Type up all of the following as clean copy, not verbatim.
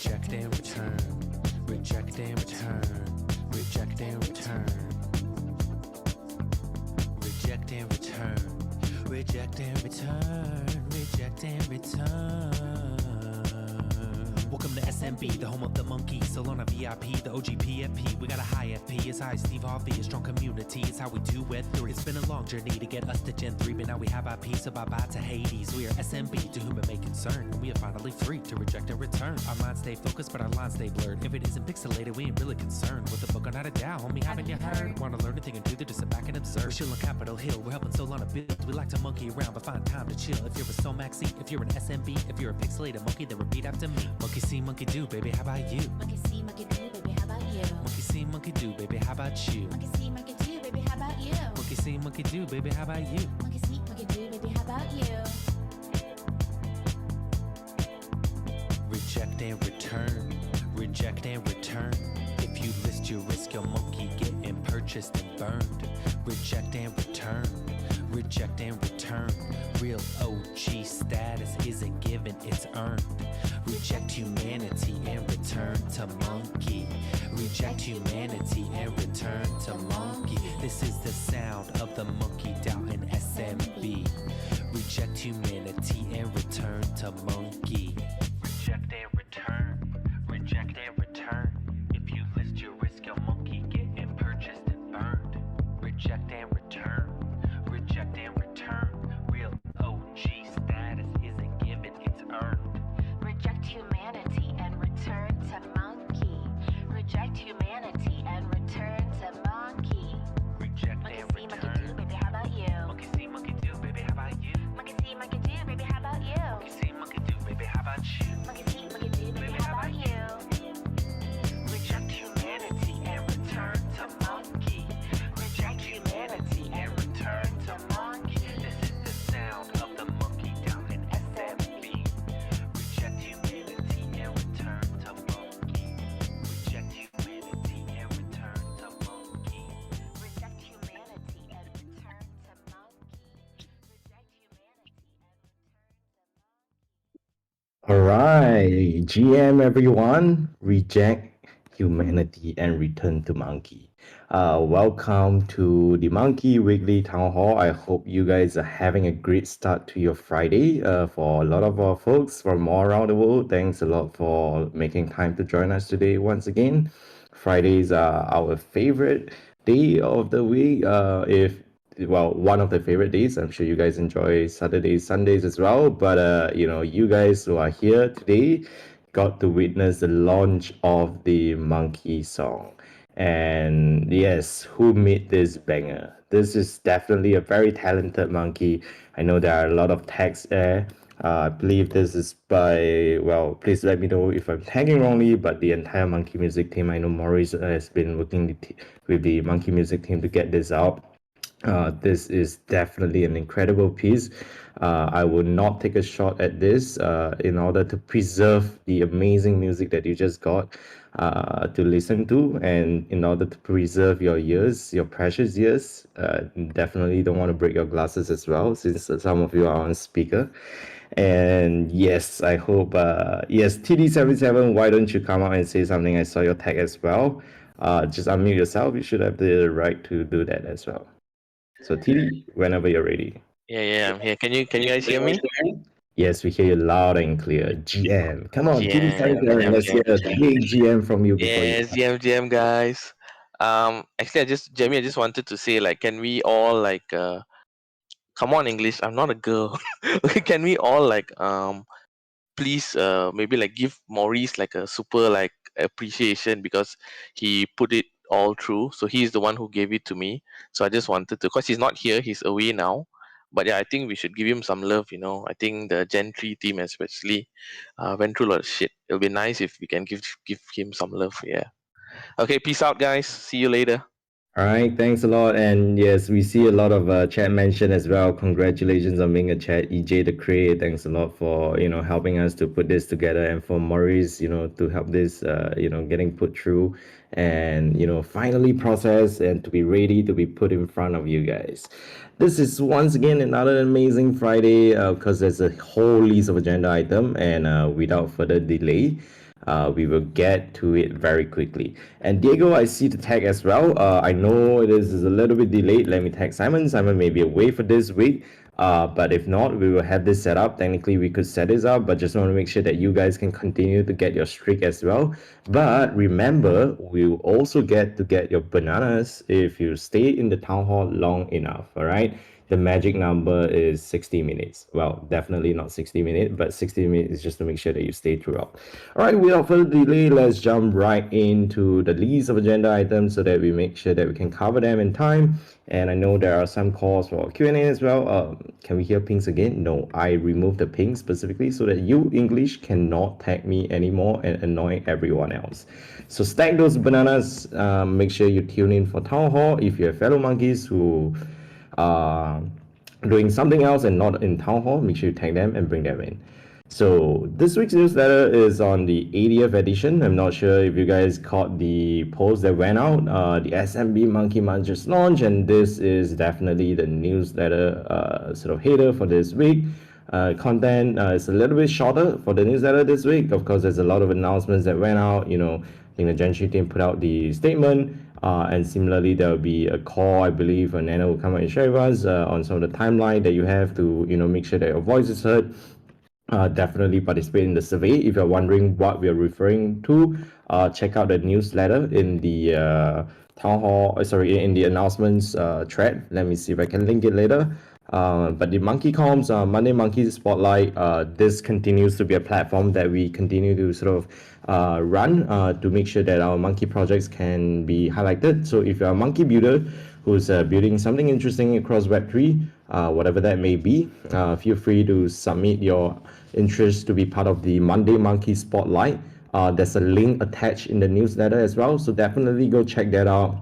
Reject and return. Reject and return. Reject and return. Reject and return. Reject and return. Reject and return. Welcome to SMB, the home of the monkey. Still on a VIP, the OG PFP. We got a high FP, it's high Steve Harvey, a strong community. It's how we do it through. It's been a long journey to get us to Gen 3, but now we have IP, so bye-bye to Hades. We are SMB, to whom it may concern, and we are finally free to reject and return. Our minds stay focused, but our lines stay blurred. If it isn't pixelated, we ain't really concerned. With the book on how to DAO, homie, haven't you heard? Wanna learn anything and do that, just sit back and observe. We're still on Capitol Hill, we're helping Soul on a build. We like to monkey around, but find time to chill. If you're a Somaxi, if you're an SMB, if you're a pixelated monkey, then repeat after me. Monkey see, monkey do, baby, how about you? Monkey see, monkey do, baby, how about you? Monkey see, monkey do, baby, how about you? Monkey see, monkey do, baby, how about you? Monkey see, monkey do, baby, how about you? Monkey see, monkey do, baby, how about you? Reject and return. Reject and return. If you list your risk, your monkey getting purchased and burned. Reject and return. Reject and return. Real OG status isn't given, it's earned. Reject humanity and return to monkey. Reject humanity and return to monkey. This is the sound of the MonkeDAO in SMB. Reject humanity and return to monkey. Reject and return. Reject and return. If you list your risk, your monkey getting purchased and burned. Reject and return. Reject and return. Real OG status isn't given, it's earned. Reject humanity and return to monkey. Reject humanity and return to monkey. Reject Monkey and see, monkey do, return. baby, how about you? Monkey see, monkey do, baby, how about you? Monkey see, monkey do, baby, how about you? Monkey see, monkey do, baby, how about you? Monkey see, monkey do, baby, how about you? Reject humanity and return to monkey. Reject humanity and return to monkey. This is the sound of the MonkeDAO in SMB. Reject humanity and return to monkey. Reject humanity and return to monkey. Reject humanity and return to monkey. Reject humanity and return to monkey. All right, GM everyone, reject humanity and return to monkey. Welcome to the Monkey Weekly Town Hall. I hope you guys are having a great start to your Friday. For a lot of our folks from all around the world, thanks a lot for making time to join us today once again. Fridays are our favorite day of the week. One of the favorite days. I'm sure you guys enjoy Saturdays, Sundays as well. But you guys who are here today got to witness the launch of the Monkey song. And yes, who made this banger? This is definitely a very talented monkey. I know there are a lot of tags there. I believe this is by, please let me know if I'm tagging wrongly, but the entire Monkey Music team, I know Maurice has been working with the Monkey Music team to get this out. This is definitely an incredible piece. I will not take a shot at this in order to preserve the amazing music that you just got to listen to, and in order to preserve your ears, your precious ears. Definitely don't want to break your glasses as well, since some of you are on speaker. And yes, I hope, yes, TD77, why don't you come out and say something? I saw your tag as well. Just unmute yourself. You should have the right to do that as well. So TD, whenever you're ready. Yeah, I'm here. Can you guys hear me? Yes, we hear you loud and clear. GM. Come on, GM, TD77, let's hear a big GM from you before you Yes, GM guys. Actually, Jamie, I just wanted to say, like, can we all come on, English? I'm not a girl. Okay, can we all please maybe like give Maurice like a super like appreciation, because he put it all through. So he's the one who gave it to me. So I just wanted to, because he's not here, he's away now. But yeah, I think we should give him some love. I think the Gen 3 team especially went through a lot of shit. It'll be nice if we can give him some love. Yeah. Okay, peace out, guys. See you later. All right, thanks a lot. And yes, we see a lot of chat mention as well. Congratulations on being a chat, EJ the Crate. Thanks a lot for helping us to put this together, and for Maurice, to help this getting put through, and finally processed and to be ready to be put in front of you guys. This is once again another amazing Friday because there's a whole list of agenda item, and without further delay, We will get to it very quickly. And Diego, I see the tag as well. I know it is a little bit delayed. Let me tag Simon. Simon may be away for this week. But if not, we will have this set up. Technically, we could set this up, but just want to make sure that you guys can continue to get your streak as well. But remember, we will also get to get your bananas if you stay in the town hall long enough. All right. The magic number is 60 minutes. Well, definitely not 60 minutes, but 60 minutes is just to make sure that you stay throughout. All right, without further delay, let's jump right into the list of agenda items so that we make sure that we can cover them in time. And I know there are some calls for Q&A as well. Can we hear pings again? No, I removed the ping specifically so that you English cannot tag me anymore and annoy everyone else. So stack those bananas. Make sure you tune in for Town Hall if you have fellow monkeys who doing something else and not in town hall, make sure you tag them and bring them in. So this week's newsletter is on the 80th edition. I'm not sure if you guys caught the post that went out. The SMB Monkey Month just launched, and this is definitely the newsletter sort of header for this week. Content is a little bit shorter for the newsletter this week. Of course, there's a lot of announcements that went out. I think the Gentry team put out the statement. And similarly, there will be a call, I believe, and Nana will come out and share with us on some of the timeline that you have to, make sure that your voice is heard. Definitely participate in the survey. If you're wondering what we are referring to, check out the newsletter in the town hall. In the announcements thread. Let me see if I can link it later. But the Monkey Comms, Monday Monkey Spotlight, this continues to be a platform that we continue to sort of run to make sure that our monkey projects can be highlighted. So if you're a monkey builder who's building something interesting across Web3, whatever that may be, feel free to submit your interest to be part of the Monday Monkey Spotlight. There's a link attached in the newsletter as well, so definitely go check that out.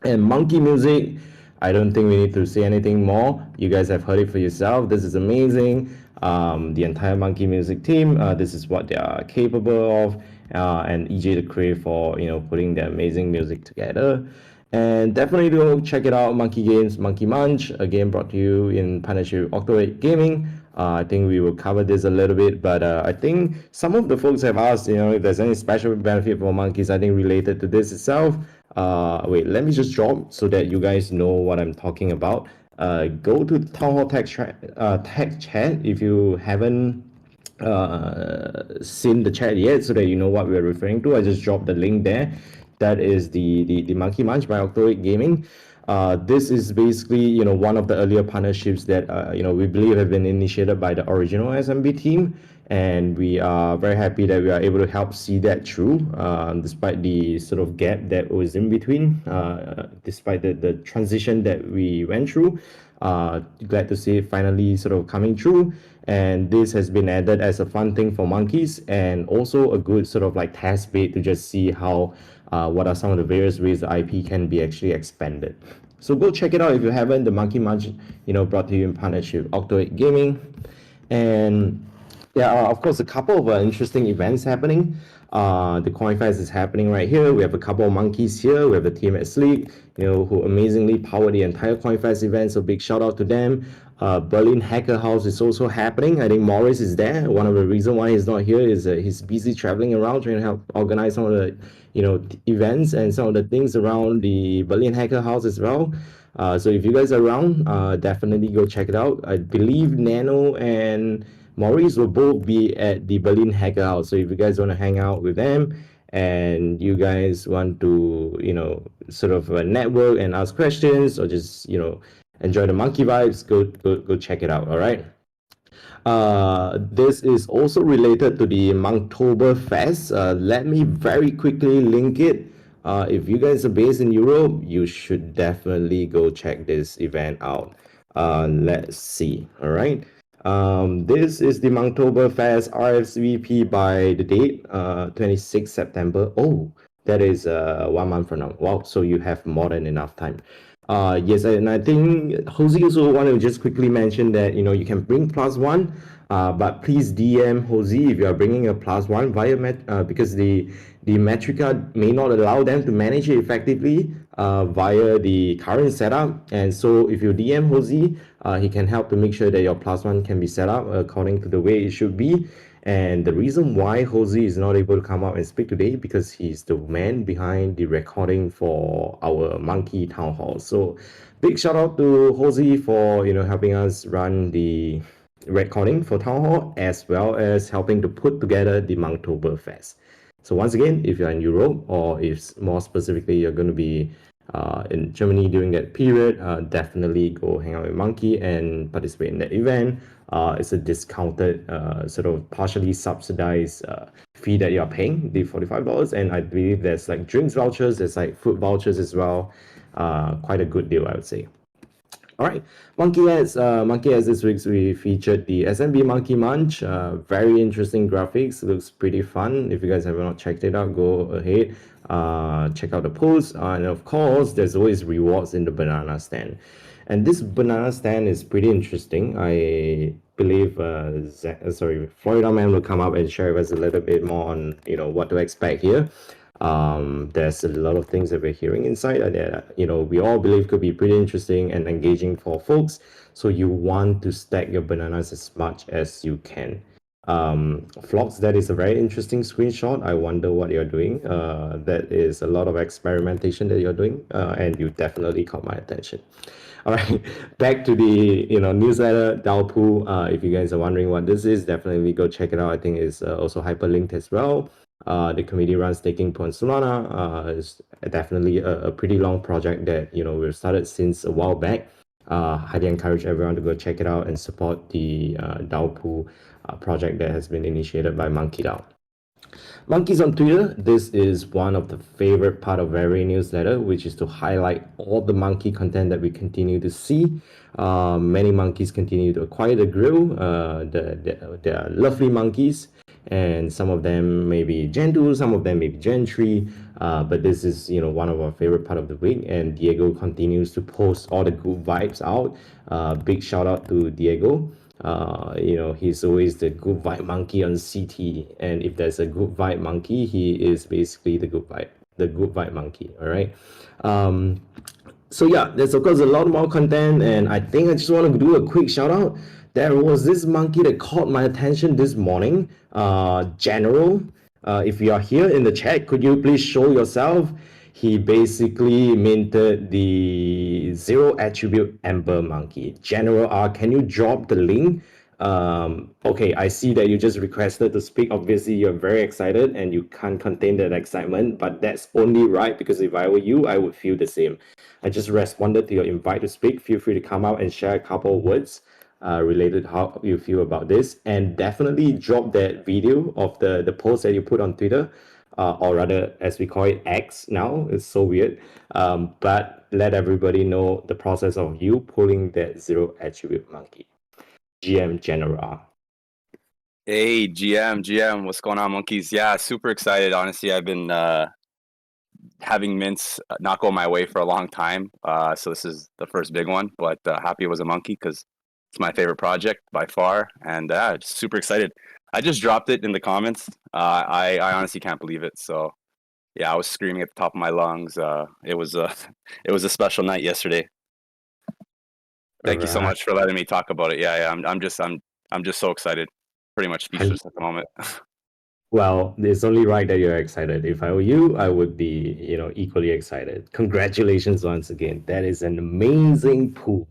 And Monkey Music, I don't think we need to say anything more. You guys have heard it for yourself. This is amazing. The entire Monkey Music team, this is what they are capable of, and EJ the Crave for putting their amazing music together. And definitely go check it out. Monkey Games, Monkey Munch, again brought to you in partnership with Octo8 Gaming. I think we will cover this a little bit, but I think some of the folks have asked, if there's any special benefit for monkeys, I think related to this itself. Wait, let me just drop so that you guys know what I'm talking about. Go to Town Hall tech chat if you haven't seen the chat yet, so that you know what we're referring to. I just dropped the link there. That is the Monkey Munch by Octo8 Gaming. This is basically one of the earlier partnerships that we believe have been initiated by the original SMB team, and we are very happy that we are able to help see that through, despite the sort of gap that was in between, despite the transition that we went through. Glad to see it finally sort of coming through, and this has been added as a fun thing for monkeys, and also a good sort of like test bed to just see how what are some of the various ways the IP can be actually expanded. So go check it out if you haven't. The Monkey Munch, brought to you in partnership with Octo8 Gaming. And yeah, of course, a couple of interesting events happening. The Coin Fest is happening right here. We have a couple of monkeys here. We have the team at Sleek, who amazingly powered the entire Coin Fest event. So big shout out to them. Berlin Hacker House is also happening. I think Morris is there. One of the reasons why he's not here is he's busy traveling around trying to help organize some of the events and some of the things around the Berlin Hacker House as well. So if you guys are around, definitely go check it out. I believe Nano and Maurice will both be at the Berlin Hacker House. So if you guys want to hang out with them and you guys want to, sort of network and ask questions or just, enjoy the monkey vibes, go check it out. All right. This is also related to the Monktober Fest. Let me very quickly link it. If you guys are based in Europe, you should definitely go check this event out. Let's see. All right. This is the Monktober Fest RSVP by the date, 26 September. Oh, that is 1 month from now. Wow, so you have more than enough time. Yes, and I think Jose also wanted to just quickly mention that you can bring +1, but please DM Jose if you are bringing a +1 via because the Metrica may not allow them to manage it effectively via the current setup. And so if you DM Jose, he can help to make sure that your +1 can be set up according to the way it should be. And the reason why Jose is not able to come up and speak today because he's the man behind the recording for our Monkey Town Hall. So big shout out to Jose for helping us run the recording for Town Hall as well as helping to put together the Monktoberfest. So once again, if you're in Europe or if more specifically you're going to be in Germany during that period, definitely go hang out with Monkey and participate in that event. It's a discounted, sort of partially subsidized fee that you're paying, the $45. And I believe there's like drinks vouchers, there's like food vouchers as well. Quite a good deal, I would say. All right, Monkey Ads this week we featured the SMB Monkey Munch. Very interesting graphics, looks pretty fun. If you guys have not checked it out, go ahead, check out the post. And of course, there's always rewards in the banana stand. And this banana stand is pretty interesting. I believe, Florida Man will come up and share with us a little bit more on what to expect here. There's a lot of things that we're hearing inside that we all believe could be pretty interesting and engaging for folks. So you want to stack your bananas as much as you can. Vlogs, that is a very interesting screenshot. I wonder what you're doing. That is a lot of experimentation that you're doing, and you definitely caught my attention. All right, back to the newsletter DAO Pool. If you guys are wondering what this is, definitely go check it out. I think it's also hyperlinked as well. The committee runs Taking Point Solana. Is definitely a pretty long project that we've started since a while back. Highly encourage everyone to go check it out and support the DAO Pool project that has been initiated by MonkeDAO. Monkeys on Twitter, this is one of the favorite part of every newsletter, which is to highlight all the monkey content that we continue to see. Many monkeys continue to acquire the grill. They're lovely monkeys, and some of them may be Gen 2, some of them may be Gen 3. But this is one of our favorite part of the week, and Diego continues to post all the good vibes out. Big shout out to Diego. He's always the good vibe monkey on CT, and if there's a good vibe monkey, he is basically the good vibe monkey. All right. So yeah, there's of course a lot more content, and I think I just want to do a quick shout out. There was this monkey that caught my attention this morning. General, if you are here in the chat, could you please show yourself? He basically minted the zero attribute Ember monkey. General R, can you drop the link? Okay, I see that you just requested to speak. Obviously, you're very excited and you can't contain that excitement, but that's only right because if I were you, I would feel the same. I just responded to your invite to speak. Feel free to come out and share a couple of words related to how you feel about this, and definitely drop that video of the post that you put on Twitter. Or rather, as we call it, X now. It's so weird. But let everybody know the process of you pulling that zero attribute monkey. GM General. Hey, GM, what's going on, monkeys? Yeah, super excited. Honestly, I've been having mints not go my way for a long time. So this is the first big one, but happy it was a monkey because it's my favorite project by far, and just super excited. I just dropped it in the comments. I honestly can't believe it. So yeah, I was screaming at the top of my lungs. It was a special night yesterday. Thank you so much for letting me talk about it. Yeah, I'm just so excited. Pretty much speechless at the moment. Well, it's only right that you're excited. If I were you, I would be, equally excited. Congratulations once again. That is an amazing pool.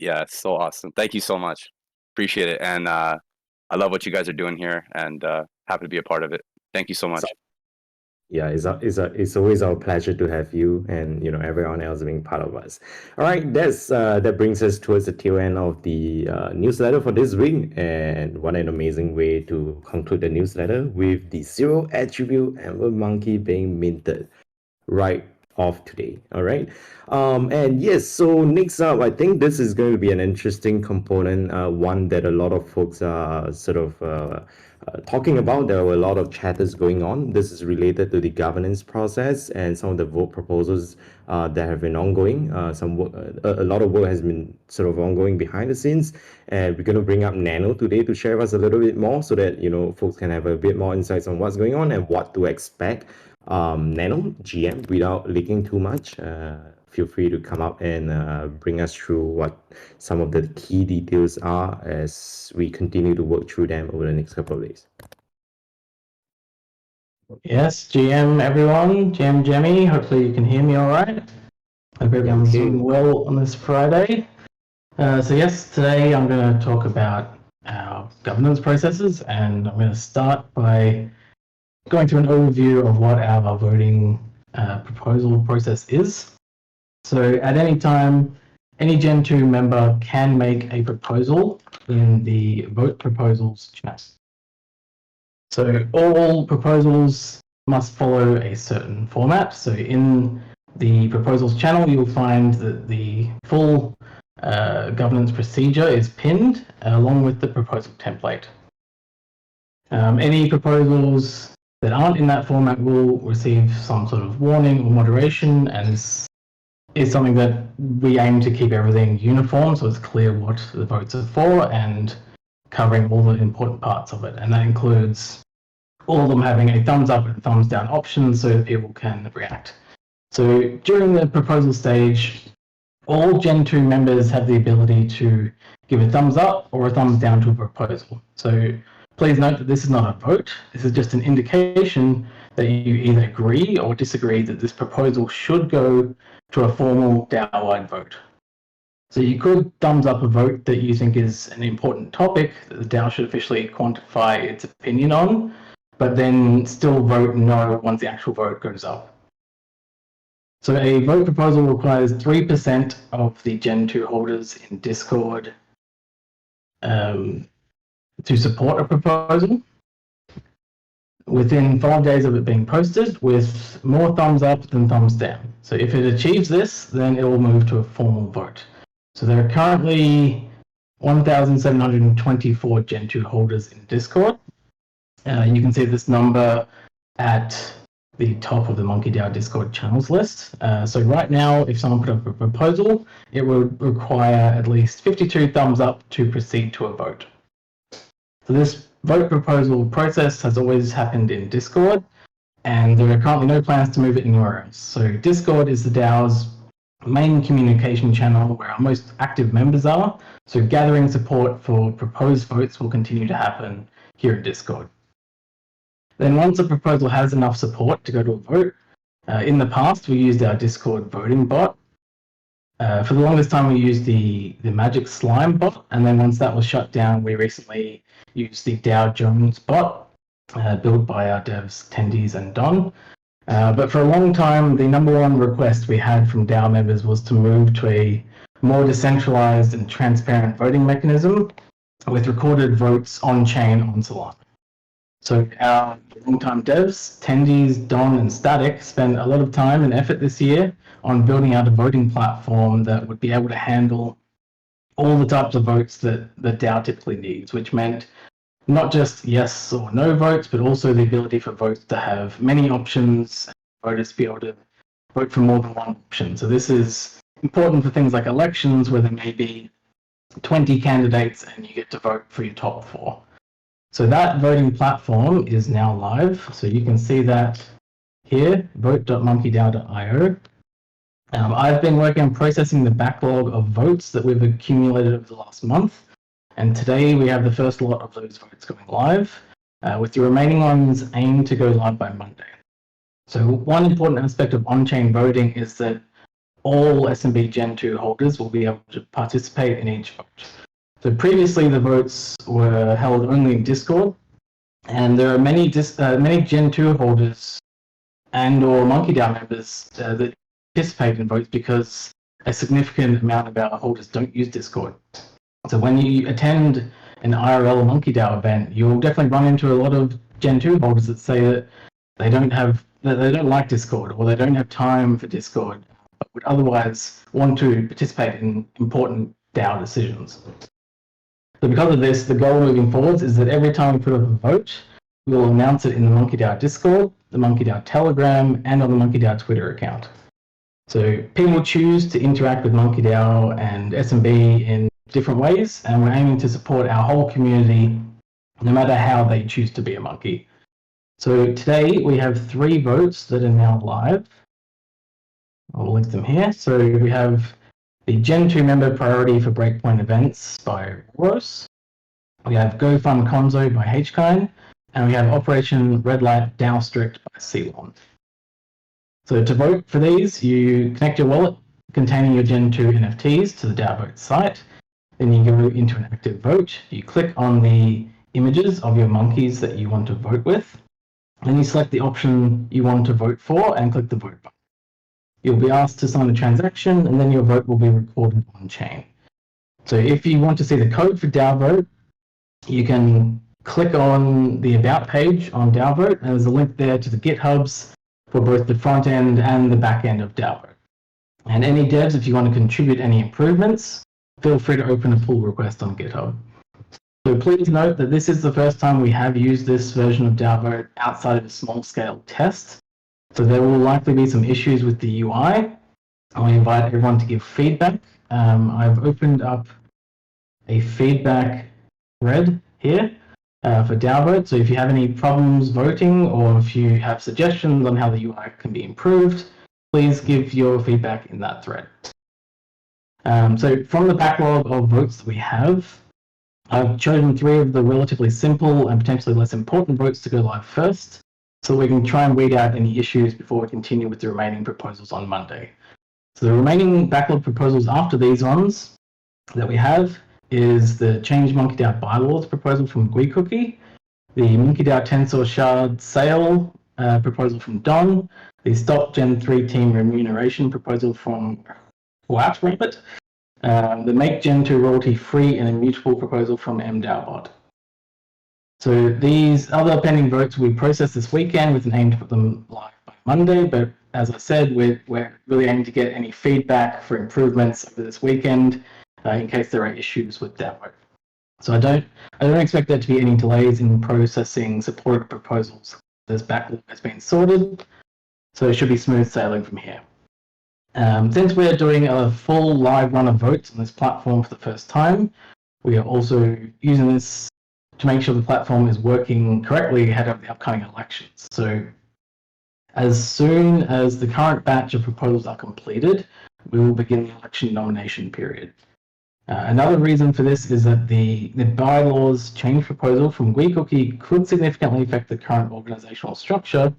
Yeah, it's so awesome. Thank you so much. Appreciate it. And I love what you guys are doing here, and happy to be a part of it. Thank you so much. Yeah, it's always our pleasure to have you and everyone else being part of us. All right, that brings us towards the tail end of the newsletter for this week, and what an amazing way to conclude the newsletter with the zero attribute Ember monkey being minted right off today. All right, and yes, so next up, I think this is going to be an interesting component, one that a lot of folks are sort of talking about. There were a lot of chatters going on. This is related to the governance process and some of the vote proposals that have been ongoing. A lot of work has been sort of ongoing behind the scenes, and we're going to bring up Nano today to share with us a little bit more so that folks can have a bit more insights on what's going on and what to expect. Nano, GM, without leaking too much, feel free to come up and bring us through what some of the key details are as we continue to work through them over the next couple of days. Yes, GM everyone, GM Jemmy, hopefully you can hear me all right. Hope everyone's doing well on this Friday. So yes, today I'm going to talk about our governance processes, and I'm going to start by going through an overview of what our voting proposal process is. So at any time, any Gen 2 member can make a proposal in the vote proposals chat. So all proposals must follow a certain format. So in the proposals channel, you'll find that the full governance procedure is pinned along with the proposal template. Any proposals that aren't in that format will receive some sort of warning or moderation, and this is something that we aim to keep everything uniform so it's clear what the votes are for and covering all the important parts of it. And that includes all of them having a thumbs up and thumbs down options so that people can react. So during the proposal stage, all Gen 2 members have the ability to give a thumbs up or a thumbs down to a proposal. So please note that this is not a vote. This is just an indication that you either agree or disagree that this proposal should go to a formal DAO-wide vote. So you could thumbs up a vote that you think is an important topic that the DAO should officially quantify its opinion on, but then still vote no once the actual vote goes up. So a vote proposal requires 3% of the Gen 2 holders in Discord to support a proposal within 5 days of it being posted, with more thumbs up than thumbs down. So if it achieves this, then it will move to a formal vote. So there are currently 1,724 Gen 2 holders in Discord. You can see this number at the top of the MonkeDAO Discord channels list. So right now, if someone put up a proposal, it would require at least 52 thumbs up to proceed to a vote. So this vote proposal process has always happened in Discord, and there are currently no plans to move it anywhere else. So Discord is the DAO's main communication channel where our most active members are. So gathering support for proposed votes will continue to happen here in Discord. Then once a proposal has enough support to go to a vote, in the past we used our Discord voting bot. For the longest time we used the Magic Slime bot, and then once that was shut down, we recently used the Dow Jones bot, built by our devs Tendies and Don. But for a long time, the number one request we had from DAO members was to move to a more decentralized and transparent voting mechanism with recorded votes on-chain on Solana. So our long-time devs, Tendies, Don, and Static, spent a lot of time and effort this year on building out a voting platform that would be able to handle all the types of votes that the DAO typically needs, which meant not just yes or no votes, but also the ability for votes to have many options, voters to be able to vote for more than one option. So this is important for things like elections where there may be 20 candidates and you get to vote for your top 4. So that voting platform is now live. So you can see that here, vote.monkedao.io. I've been working on processing the backlog of votes that we've accumulated over the last month. And today we have the first lot of those votes going live, with the remaining ones aimed to go live by Monday. So one important aspect of on-chain voting is that all SMB Gen 2 holders will be able to participate in each vote. So previously the votes were held only in Discord, and there are many Gen 2 holders and or MonkeDAO members that participate in votes because a significant amount of our holders don't use Discord. So when you attend an IRL MonkeDAO event, you'll definitely run into a lot of Gen 2 holders that say that they don't like Discord, or they don't have time for Discord, but would otherwise want to participate in important DAO decisions. So because of this, the goal moving forwards is that every time we put up a vote, we'll announce it in the MonkeDAO Discord, the MonkeDAO Telegram, and on the MonkeDAO Twitter account. So people choose to interact with MonkeDAO and SMB in different ways, and we're aiming to support our whole community no matter how they choose to be a monkey. So today we have 3 votes that are now live. I'll link them here. So we have the Gen 2 member priority for breakpoint events by Roros. We have Go Fund Conzo by Hkind, and we have Operation Red Light DAO Strict by Ceylon. So to vote for these, you connect your wallet containing your Gen 2 NFTs to the DAO Vote site. Then you go into an active vote. You click on the images of your monkeys that you want to vote with. Then you select the option you want to vote for and click the vote button. You'll be asked to sign a transaction, and then your vote will be recorded on chain. So if you want to see the code for DAO Vote, you can click on the About page on DAO Vote, and there's a link there to the GitHubs for both the front end and the back end of DAO Vote. And any devs, if you want to contribute any improvements, feel free to open a pull request on GitHub. So please note that this is the first time we have used this version of DAO Vote outside of a small-scale test. So there will likely be some issues with the UI. I invite everyone to give feedback. I've opened up a feedback thread here for DAO Vote. So if you have any problems voting, or if you have suggestions on how the UI can be improved, please give your feedback in that thread. So from the backlog of votes that we have, I've chosen 3 of the relatively simple and potentially less important votes to go live first, so we can try and weed out any issues before we continue with the remaining proposals on Monday. So the remaining backlog proposals after these ones that we have is the Change MonkeDAO Bylaws proposal from GuiCookie, the MonkeDAO Tensor Shard Sale proposal from Don, the Stop Gen 3 Team Remuneration proposal from White Rabbit, the Make Gen 2 Royalty Free and Immutable proposal from MDAObot. So these other pending votes we process this weekend with an aim to put them live by Monday, but as I said, we're really aiming to get any feedback for improvements over this weekend in case there are issues with DAO Vote. So I don't expect there to be any delays in processing supported proposals. This backlog has been sorted, so it should be smooth sailing from here. Since we're doing a full live run of votes on this platform for the first time, we are also using this to make sure the platform is working correctly ahead of the upcoming elections. So as soon as the current batch of proposals are completed, we will begin the election nomination period. Another reason for this is that the bylaws change proposal from GuiCookie could significantly affect the current organizational structure,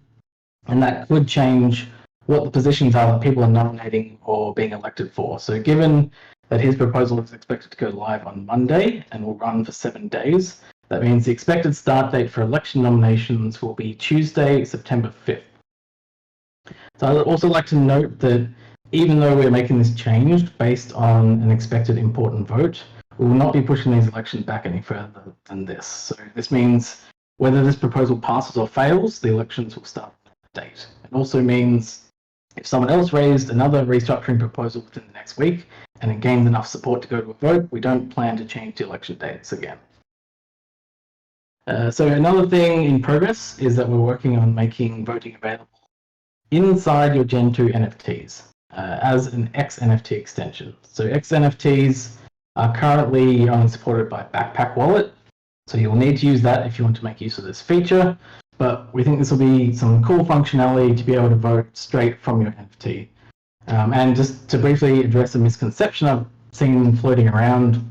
and that could change what the positions are that people are nominating or being elected for. So given that his proposal is expected to go live on Monday and will run for 7 days, that means the expected start date for election nominations will be Tuesday, September 5th. So I'd also like to note that even though we're making this change based on an expected important vote, we will not be pushing these elections back any further than this. So this means whether this proposal passes or fails, the elections will start on that date. It also means if someone else raised another restructuring proposal within the next week and it gained enough support to go to a vote, we don't plan to change the election dates again. So another thing in progress is that we're working on making voting available inside your Gen 2 NFTs as an XNFT extension. So XNFTs are currently only supported by Backpack Wallet, so you'll need to use that if you want to make use of this feature, but we think this will be some cool functionality to be able to vote straight from your NFT. And just to briefly address a misconception I've seen floating around,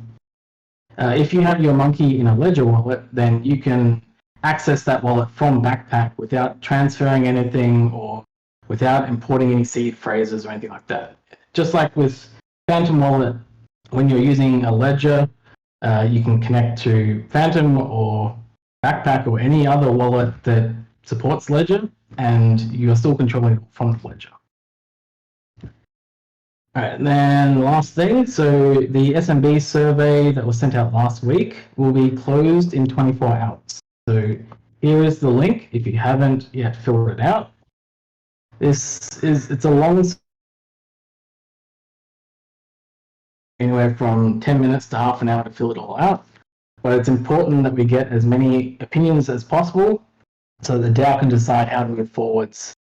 if you have your monkey in a Ledger wallet, then you can access that wallet from Backpack without transferring anything or without importing any seed phrases or anything like that. Just like with Phantom Wallet, when you're using a Ledger, you can connect to Phantom or Backpack or any other wallet that supports Ledger, and you're still controlling it from the Ledger. All right, and then last thing, so the SMB survey that was sent out last week will be closed in 24 hours. So here is the link if you haven't yet filled it out. It's a long, anywhere from 10 minutes to half an hour to fill it all out, but it's important that we get as many opinions as possible so that the DAO can decide how to move forwards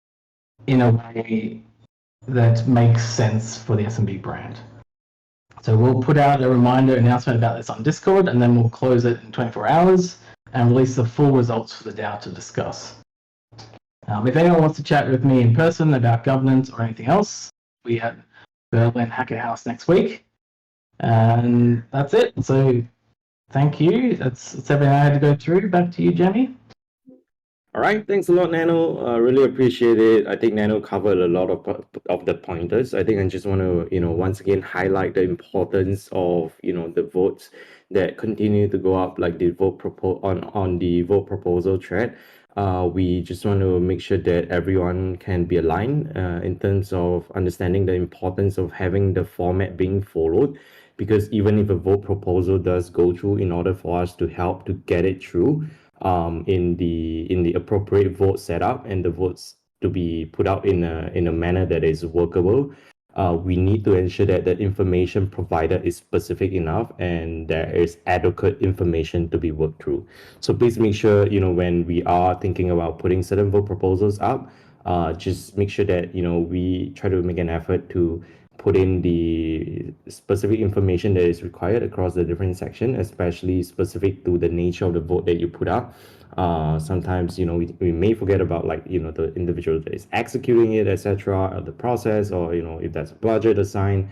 in a way that makes sense for the SMB brand. So we'll put out a reminder announcement about this on Discord, and then we'll close it in 24 hours and release the full results for the DAO to discuss. If anyone wants to chat with me in person about governance or anything else, be at Berlin Hacker House next week. And that's it. So thank you. That's everything I had to go through. Back to you, Jamie. All right, thanks a lot, Nano. Really appreciate it. I think Nano covered a lot of the pointers. I think I just want to, once again highlight the importance of, the votes that continue to go up, like the vote on the vote proposal thread. We just want to make sure that everyone can be aligned in terms of understanding the importance of having the format being followed. Because even if a vote proposal does go through, in order for us to help to get it through, in the appropriate vote setup and the votes to be put out in a manner that is workable, we need to ensure that the information provided is specific enough and there is adequate information to be worked through. So please make sure, when we are thinking about putting certain vote proposals up, just make sure that, we try to make an effort to put in the specific information that is required across the different section, especially specific to the nature of the vote that you put up. Sometimes, we may forget about the individual that is executing it, etc., the process, or, if there's a budget assigned,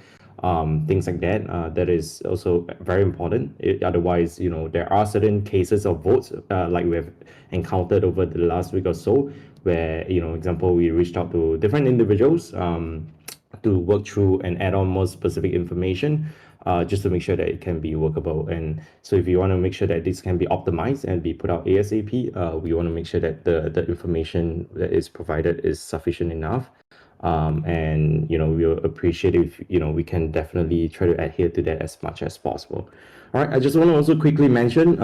things like that. That is also very important. Otherwise, there are certain cases of votes, like we have encountered over the last week or so, where, example, we reached out to different individuals, to work through and add on more specific information, just to make sure that it can be workable. And so if you want to make sure that this can be optimized and be put out ASAP, we want to make sure that the information that is provided is sufficient enough. And we'll appreciate if we can definitely try to adhere to that as much as possible. All right, I just want to also quickly mention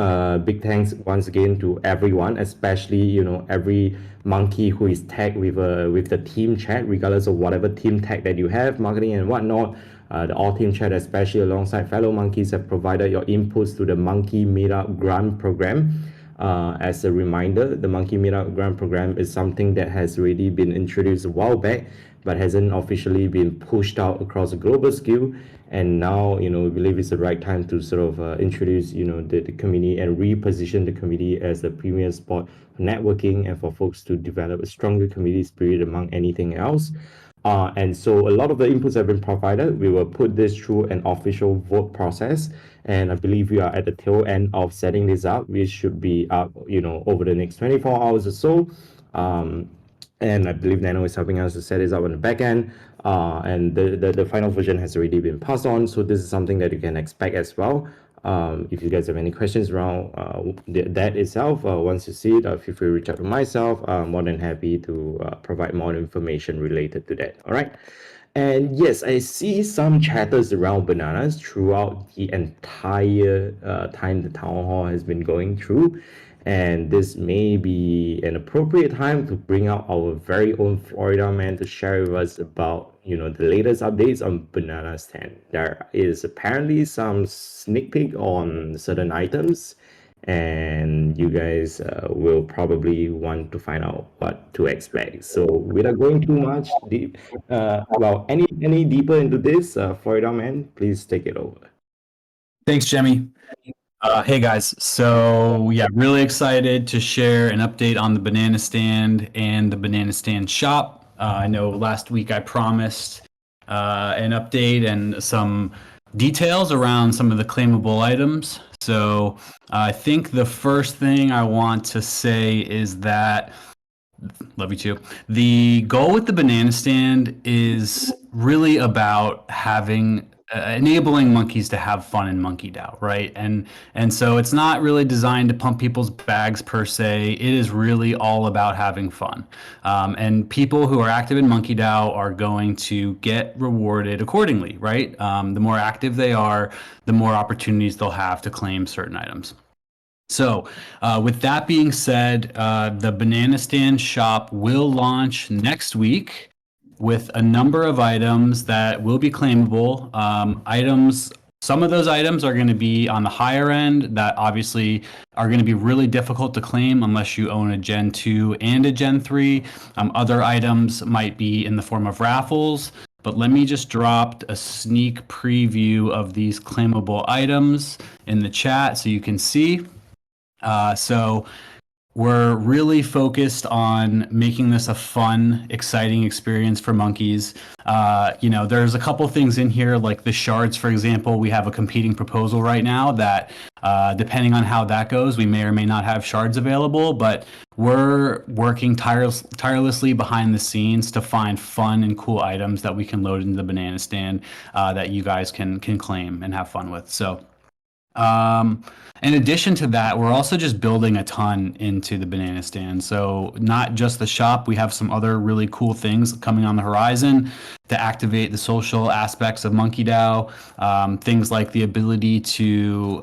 big thanks once again to everyone, especially every monkey who is tagged with the team chat, regardless of whatever team tag that you have, marketing and whatnot. The all team chat, especially alongside fellow monkeys, have provided your inputs to the Monkey Meetup Grant Program. As a reminder, the Monkey Meetup Grant Program is something that has already been introduced a while back, but hasn't officially been pushed out across a global scale. And now, we believe it's the right time to sort of introduce, the community and reposition the community as the premier spot for networking and for folks to develop a stronger community spirit among anything else. And so a lot of the inputs have been provided. We will put this through an official vote process. And I believe we are at the tail end of setting this up. We should be up, over the next 24 hours or so. And I believe Nano is helping us to set this up on the back end. And the final version has already been passed on. So this is something that you can expect as well. If you guys have any questions around that itself, once you see it, feel free to reach out to myself. I'm more than happy to provide more information related to that. All right. And yes, I see some chatters around bananas throughout the entire time the town hall has been going through. And this may be an appropriate time to bring out our very own Florida man to share with us about, the latest updates on Banana Stand. There is apparently some sneak peek on certain items, and you guys will probably want to find out what to expect. So without going too much deep, any deeper into this, Florida man, please take it over. Thanks, Jemmy. Hey guys, so yeah, really excited to share an update on the Banana Stand and the Banana Stand shop. I know last week I promised an update and some details around some of the claimable items. So I think the first thing I want to say is that, love you too, the goal with the Banana Stand is really about having enabling monkeys to have fun in MonkeDAO, right? And so it's not really designed to pump people's bags per se. It is really all about having fun. And people who are active in MonkeDAO are going to get rewarded accordingly, right? The more active they are, the more opportunities they'll have to claim certain items. So with that being said, the Banana Stand shop will launch next week with a number of items that will be claimable. Some of those items are going to be on the higher end that obviously are going to be really difficult to claim unless you own a Gen 2 and a Gen 3. Other items might be in the form of raffles, but let me just drop a sneak preview of these claimable items in the chat so you can see. So we're really focused on making this a fun, exciting experience for monkeys. There's a couple things in here, like the shards, for example. We have a competing proposal right now that, depending on how that goes, we may or may not have shards available, but we're working tirelessly behind the scenes to find fun and cool items that we can load into the banana stand that you guys can claim and have fun with. So in addition to that, we're also just building a ton into the banana stand. So not just the shop, we have some other really cool things coming on the horizon to activate the social aspects of MonkeDAO. Things like the ability to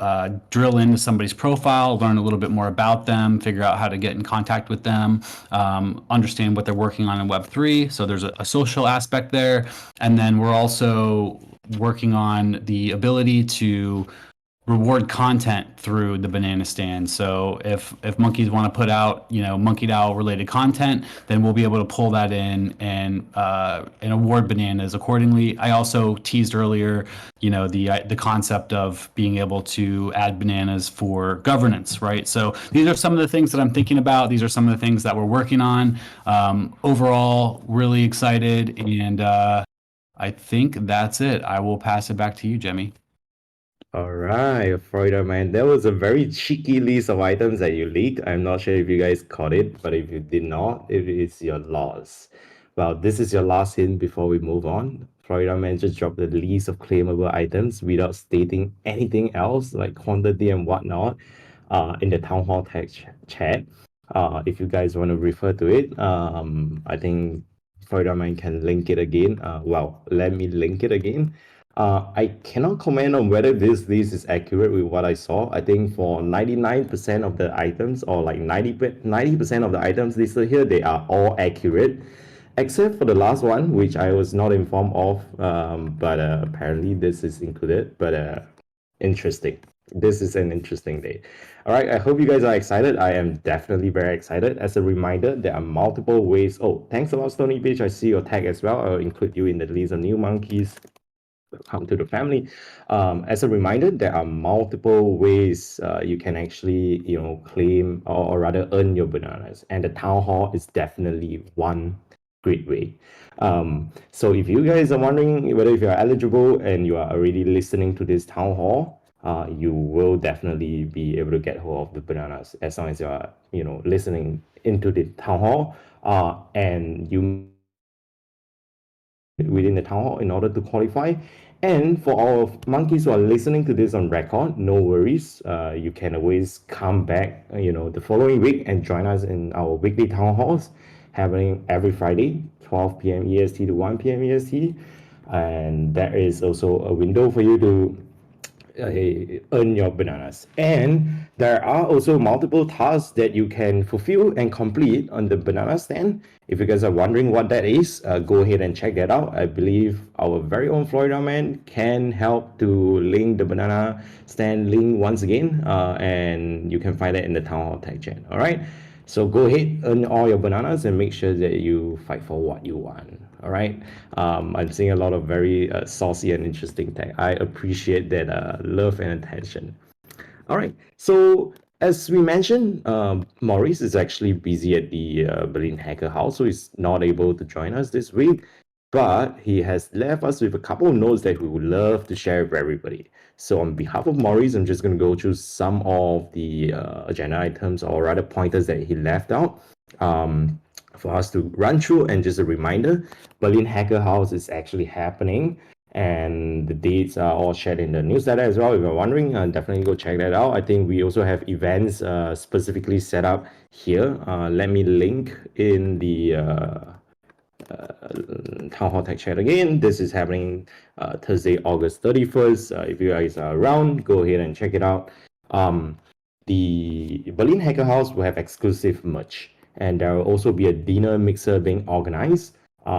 drill into somebody's profile, learn a little bit more about them, figure out how to get in contact with them, understand what they're working on in Web3. So there's a social aspect there. And then we're also working on the ability to reward content through the banana stand. So if monkeys want to put out, MonkeDAO related content, then we'll be able to pull that in and award bananas accordingly. I also teased earlier, the concept of being able to add bananas for governance, right? So these are some of the things that I'm thinking about. These are some of the things that we're working on. Overall, really excited, and I think that's it. I will pass it back to you, Jemmy. All right, Florida man, that was a very cheeky list of items that you leaked. I'm not sure if you guys caught it, but if you did not, it is your loss. Well, this is your last hint before we move on. Florida man just dropped the list of claimable items without stating anything else like quantity and whatnot in the town hall text chat. If you guys want to refer to it, I think Florida man can link it again. Let me link it again. I cannot comment on whether this list is accurate with what I saw. I think for 99% of the items, or like 90% of the items listed here, they are all accurate, except for the last one, which I was not informed of, but apparently this is included. But interesting. This is an interesting day. All right, I hope you guys are excited. I am definitely very excited. As a reminder, there are multiple ways. Oh, thanks a lot, Stony Beach. I see your tag as well. I'll include you in the list of new monkeys. Welcome to the family. As a reminder, there are multiple ways you can actually, claim or rather earn your bananas, and the town hall is definitely one great way. So if you guys are wondering whether if you are eligible and you are already listening to this town hall, you will definitely be able to get hold of the bananas as long as you are, listening into the town hall, and you within the town hall in order to qualify. And for our monkeys who are listening to this on record, no worries. You can always come back, the following week and join us in our weekly town halls happening every Friday, 12 p.m. EST to 1 p.m. EST. And there is also a window for you to earn your bananas. And there are also multiple tasks that you can fulfill and complete on the banana stand. If you guys are wondering what that is, go ahead and check that out. I believe our very own Florida man can help to link the banana stand link once again, and you can find that in the town hall tag chat. All right, so go ahead, earn all your bananas, and make sure that you fight for what you want. All right, I'm seeing a lot of very saucy and interesting tag. I appreciate that love and attention. All right, so as we mentioned, Maurice is actually busy at the Berlin Hacker House, so he's not able to join us this week. But he has left us with a couple of notes that we would love to share with everybody. So on behalf of Maurice, I'm just going to go through some of the agenda items, or rather pointers that he left out for us to run through. And just a reminder, Berlin Hacker House is actually happening, and the dates are all shared in the newsletter as well. If you're wondering, definitely go check that out. I think we also have events specifically set up here. Let me link in the town hall tech chat again. This is happening Thursday, August 31st. If you guys are around, go ahead and check it out. The Berlin Hacker House will have exclusive merch, and there will also be a dinner mixer being organized.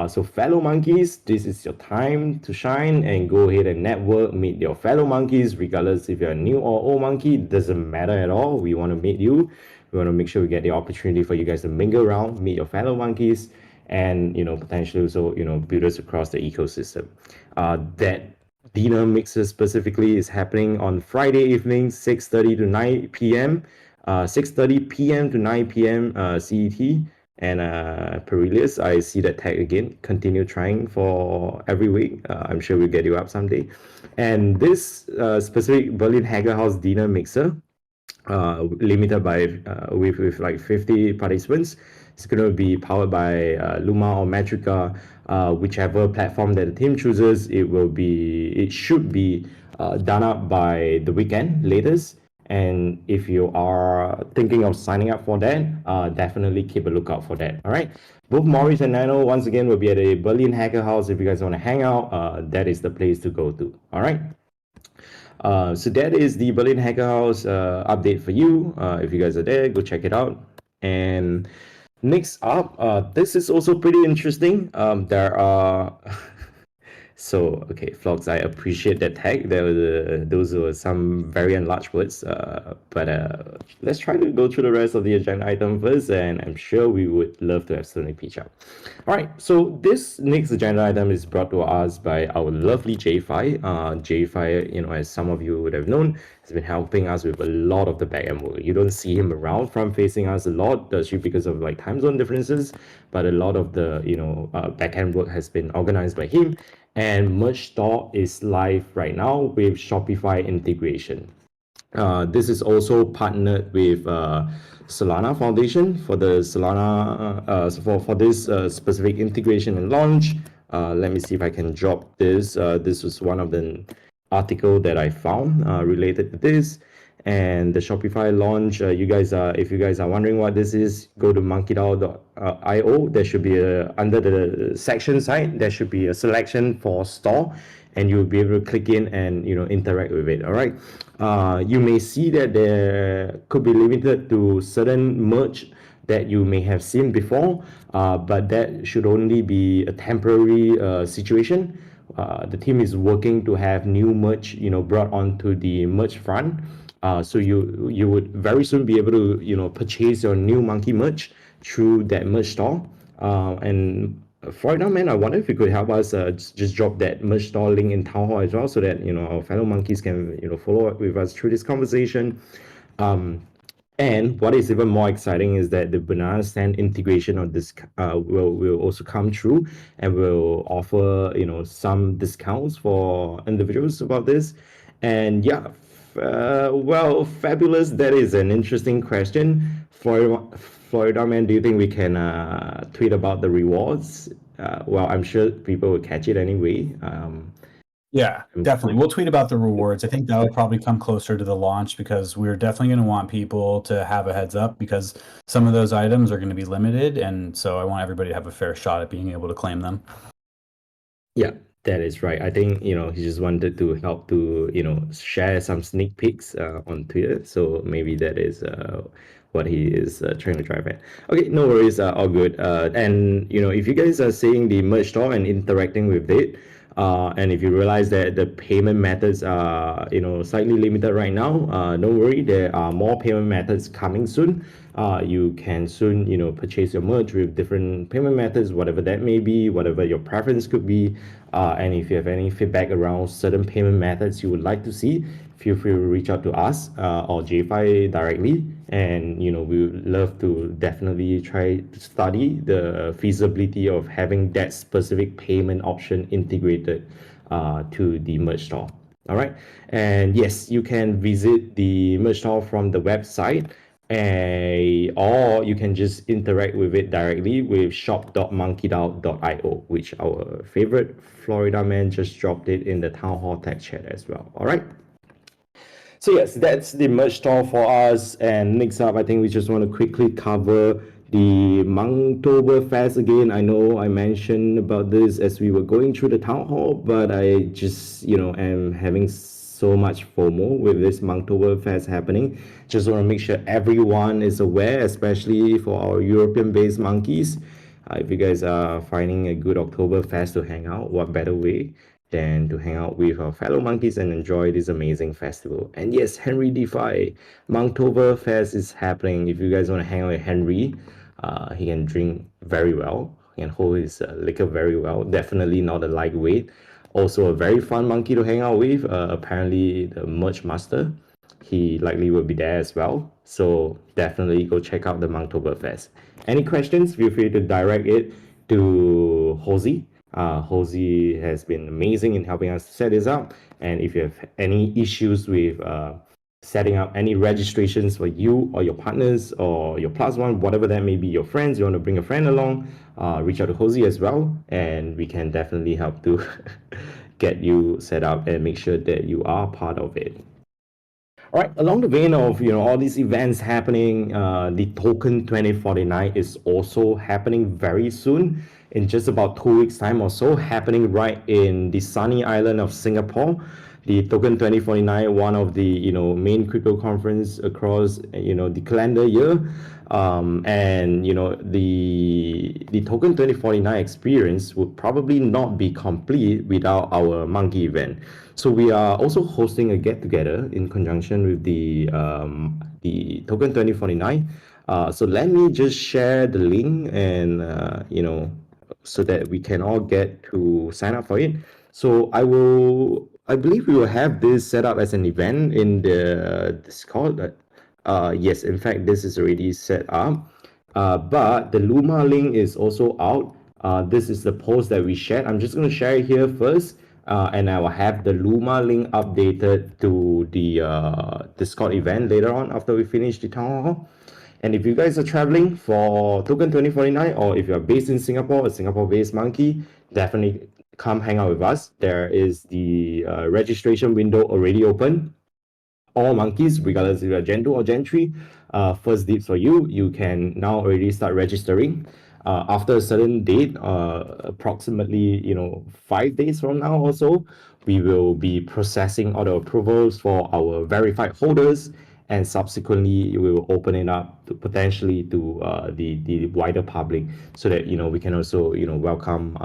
So fellow monkeys, this is your time to shine and go ahead and network, meet your fellow monkeys, regardless if you're a new or old monkey, it doesn't matter at all. We want to meet you. We want to make sure we get the opportunity for you guys to mingle around, meet your fellow monkeys, and potentially also builders across the ecosystem. That dinner mixer specifically is happening on Friday evening, 6:30 to 9 p.m. 6:30 p.m. to 9 p.m. CET. And Perilius, I see that tag again. Continue trying for every week. I'm sure we'll get you up someday. And this specific Berlin Hacker House dinner mixer, limited by with like 50 participants. It's going to be powered by Luma or Metrica, whichever platform that the team chooses. It should be done up by the weekend latest. And if you are thinking of signing up for that, definitely keep a lookout for that. All right. Both Maurice and Nano once again will be at a Berlin Hacker House. If you guys want to hang out, that is the place to go to. All right. So that is the Berlin Hacker House update for you. If you guys are there, go check it out. And next up, this is also pretty interesting. There are so okay, Vlogs, I appreciate that tag. Those were some very enlarged words. But let's try to go through the rest of the agenda item first, and I'm sure we would love to have Sony Peach out. All right, so this next agenda item is brought to us by our lovely J-Fi. J-Fi, as some of you would have known, has been helping us with a lot of the back-end work. You don't see him around front-facing us a lot, does he, because of like time zone differences, but a lot of the back-end work has been organized by him. And Merge Store is live right now with Shopify integration. This is also partnered with Solana Foundation for the Solana for this specific integration and launch. Let me see if I can drop this. This was one of the article that I found related to this. And the Shopify launch, if you guys are wondering what this is, go to MonkeDAO.io. There should be under the section side, there should be a selection for store, and you'll be able to click in and interact with it. All right. You may see that there could be limited to certain merge that you may have seen before, but that should only be a temporary situation. The team is working to have new merge, brought onto the merge front. So you would very soon be able to purchase your new Monkey merch through that merch store. And Florida Man, I wonder if you could help us just drop that merch store link in Town Hall as well, so that our fellow monkeys can follow up with us through this conversation. And what is even more exciting is that the banana stand integration of this will also come true, and will offer some discounts for individuals about this. And yeah. Well, fabulous. That is an interesting question. Florida Man, do you think we can tweet about the rewards? Well, I'm sure people will catch it anyway. Yeah, definitely. We'll tweet about the rewards. I think that will probably come closer to the launch, because we're definitely going to want people to have a heads up, because some of those items are going to be limited. And so I want everybody to have a fair shot at being able to claim them. Yeah. That is right. I think he just wanted to help to share some sneak peeks on Twitter. So maybe that is what he is trying to drive at. Okay, no worries. All good. And if you guys are seeing the merge store and interacting with it, and if you realize that the payment methods are slightly limited right now, don't worry. There are more payment methods coming soon. You can soon purchase your merch with different payment methods, whatever that may be, whatever your preference could be. And if you have any feedback around certain payment methods you would like to see, feel free to reach out to us or JFI directly. And we would love to definitely try to study the feasibility of having that specific payment option integrated to the merge store. All right. And yes, you can visit the merge store from the website, or you can just interact with it directly with shop.monkedao.io, which our favorite Florida Man just dropped it in the Town Hall tech chat as well. All right. So yes, that's the merch store for us. And next up, I think we just want to quickly cover the Monktoberfest again. I know I mentioned about this as we were going through the town hall, but I just am having so much FOMO with this Monktoberfest happening. Just want to make sure everyone is aware, especially for our European-based monkeys. If you guys are finding a good Oktoberfest to hang out, what better way than to hang out with our fellow monkeys and enjoy this amazing festival. And yes, Henry DeFi, Monktoberfest is happening. If you guys want to hang out with Henry, he can drink very well. He can hold his liquor very well. Definitely not a lightweight. Also a very fun monkey to hang out with. Apparently the merch master. he likely will be there as well. So definitely go check out the Monktoberfest. Any questions? Feel free to direct it to Hosey. Hosey has been amazing in helping us set this up. And if you have any issues with setting up any registrations for you or your partners or your plus one, whatever that may be, your friends, you want to bring a friend along, reach out to Hosey as well, and we can definitely help to get you set up and make sure that you are part of it. All right, along the vein of all these events happening, the Token 2049 is also happening very soon, in just about 2 weeks' time or so, happening right in the sunny island of Singapore. The Token 2049, one of the main crypto conference across the calendar year, and the Token 2049 experience would probably not be complete without our Monkey event. So we are also hosting a get together in conjunction with the Token 2049. So let me just share the link and so that we can all get to sign up for it. So I believe we will have this set up as an event in the Discord. Yes, in fact, this is already set up. But the Luma link is also out. This is the post that we shared. I'm just going to share it here first, and I will have the Luma link updated to the Discord event later on after we finish the town hall. And if you guys are traveling for Token 2049, or if you're based in Singapore, a Singapore-based monkey, definitely come hang out with us. There is the registration window already open. All monkeys, regardless if you're Gen 2 or Gen 3, first dibs for you. You can now already start registering. After a certain date, approximately 5 days from now or so, we will be processing all the approvals for our verified holders, and subsequently we will open it up to potentially to the wider public, so that we can also welcome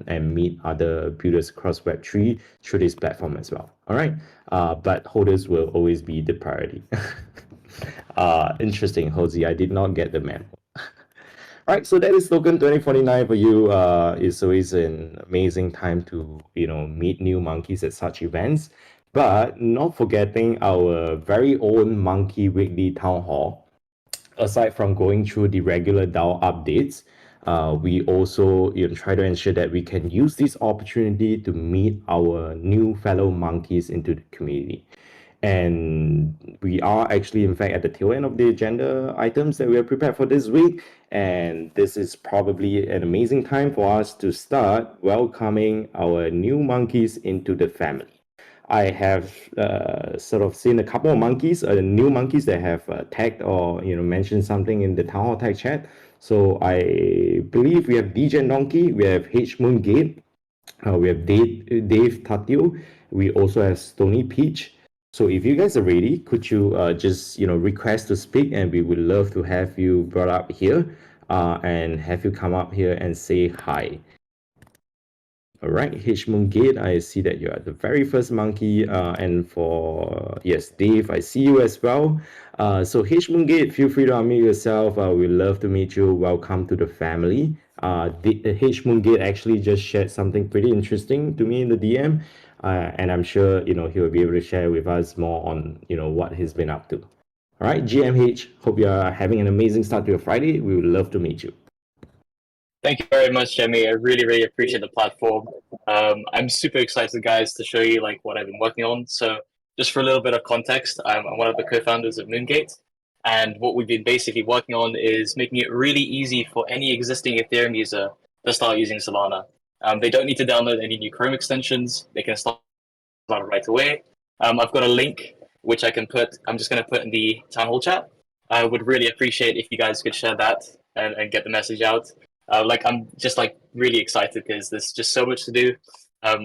and meet other builders across Web3 through this platform as well. All right, but holders will always be the priority. Interesting, Hosey. I did not get the memo. All right, so that is Token 2049 for you. It's always an amazing time to meet new monkeys at such events, but not forgetting our very own Monkey Weekly Town Hall. Aside from going through the regular DAO updates, we also try to ensure that we can use this opportunity to meet our new fellow monkeys into the community. And we are actually, in fact, at the tail end of the agenda items that we have prepared for this week. And this is probably an amazing time for us to start welcoming our new monkeys into the family. I have sort of seen a couple of monkeys, new monkeys that have tagged or mentioned something in the Town Hall tag chat. So I believe we have DJ Donkey, we have H Moon Gate, we have Dave Tatio, we also have Stony Peach. So if you guys are ready, could you just request to speak, and we would love to have you brought up here and have you come up here and say hi. All right, H Moon Gate, I see that you are the very first monkey, and for yes, Dave, I see you as well. So H Moon Gate, feel free to unmute yourself. We'd love to meet you. Welcome to the family. H Moon Gate actually just shared something pretty interesting to me in the DM. And I'm sure he will be able to share with us more on what he's been up to. All right, GMH, hope you are having an amazing start to your Friday. We would love to meet you. Thank you very much, Jemmy. I really, really appreciate the platform. I'm super excited, guys, to show you what I've been working on. So just for a little bit of context, I'm one of the co-founders of Moongate. And what we've been basically working on is making it really easy for any existing Ethereum user to start using Solana. They don't need to download any new Chrome extensions. They can start right away. I've got a link which I can put. I'm just going to put in the town hall chat. I would really appreciate if you guys could share that and get the message out. I'm just really excited because there's just so much to do.